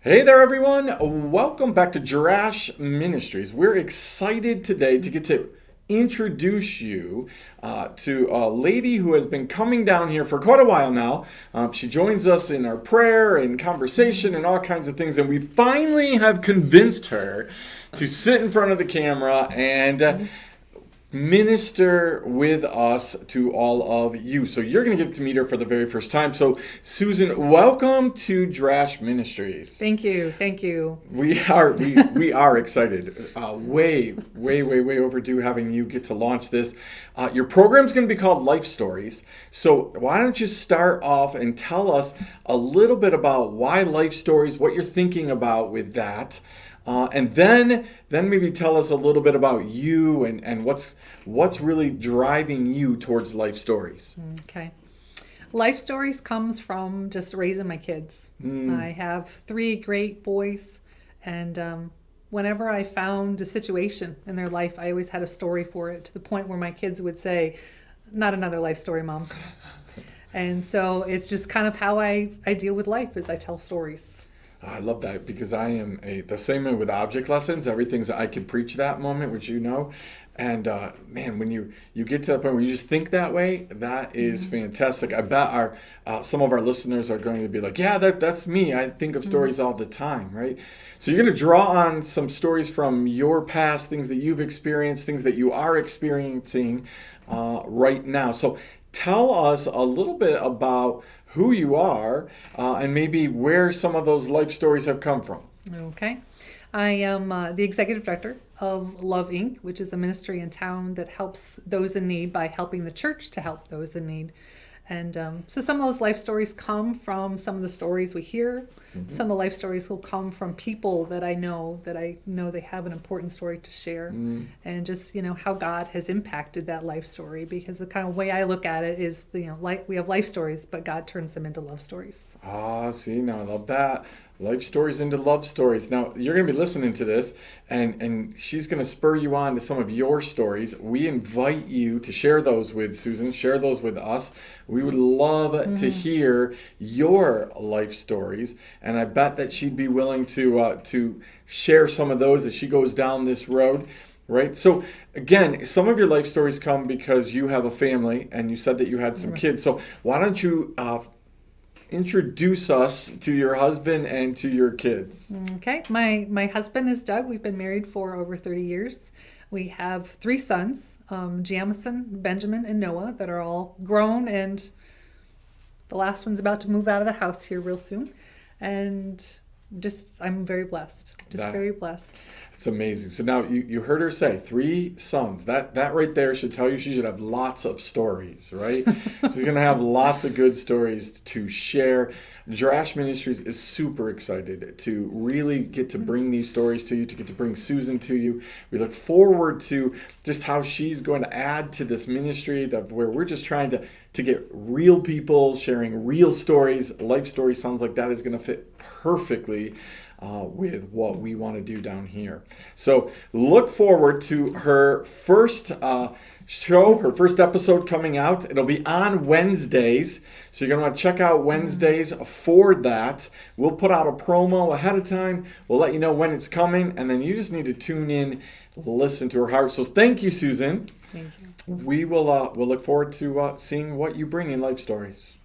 Hey there, everyone. Welcome back to Jerash Ministries. We're excited today to get to introduce you to a lady who has been coming down here for quite a while now. She joins us in our prayer and conversation and all kinds of things, and we finally have convinced her to sit in front of the camera and minister with us to all of you. So you're going to get to meet her for the very first time. So Susan, welcome to Jerash Ministries. Thank you. Thank you. We are excited. Way overdue having you get to launch this. Your program's going to be called Life Stories. So why don't you start off and tell us a little bit about why Life Stories, what you're thinking about with that. And then maybe tell us a little bit about you and what's really driving you towards Life Stories. Okay. Life Stories comes from just raising my kids. I have 3 great boys, and whenever I found a situation in their life, I always had a story for it, to the point where my kids would say, "Not another life story, Mom." And so it's just kind of how I deal with life, is I tell stories. I love that, because I am the same way with object lessons. Everything's I could preach that moment, which you know. And man, when you get to that point where you just think that way, that is fantastic. I bet some of our listeners are going to be like, yeah, that's me. I think of stories all the time, right? So you're going to draw on some stories from your past, things that you've experienced, things that you are experiencing right now. So tell us a little bit about who you are and maybe where some of those life stories have come from. Okay. I am the executive director of Love Inc., which is a ministry in town that helps those in need by helping the church to help those in need. And so some of those life stories come from some of the stories we hear. Some of the life stories will come from people that I know they have an important story to share. And just, how God has impacted that life story, because the kind of way I look at it is, like we have life stories, but God turns them into love stories. See, now I love that. Life stories into love stories. Now, you're going to be listening to this, and she's going to spur you on to some of your stories. We invite you to share those with Susan, share those with us. We would love to hear your life stories, and I bet that she'd be willing to share some of those as she goes down this road. Right? So again, some of your life stories come because you have a family, and you said that you had some kids. So why don't you introduce us to your husband and to your kids? Okay. My husband is Doug. We've been married for over 30 years. We have 3 sons, Jamison, Benjamin, and Noah, that are all grown, and the last one's about to move out of the house here real soon. And I'm very blessed. Very blessed. It's amazing. So now you heard her say 3 sons. That right there should tell you she should have lots of stories, right? She's going to have lots of good stories to share. Jerash Ministries is super excited to really get to bring these stories to you, to get to bring Susan to you. We look forward to just how she's going to add to this ministry, where we're just trying to get real people sharing real stories. Life Stories sounds like that is going to fit perfectly with what we want to do down here. So look forward to her first show, her first episode coming out. It'll be on Wednesdays, so you're going to want to check out Wednesdays for that. We'll put out a promo ahead of time. We'll let you know when it's coming, and then you just need to tune in, listen to her heart. So thank you, Susan. Thank you. We'll look forward to seeing what you bring in Life Stories.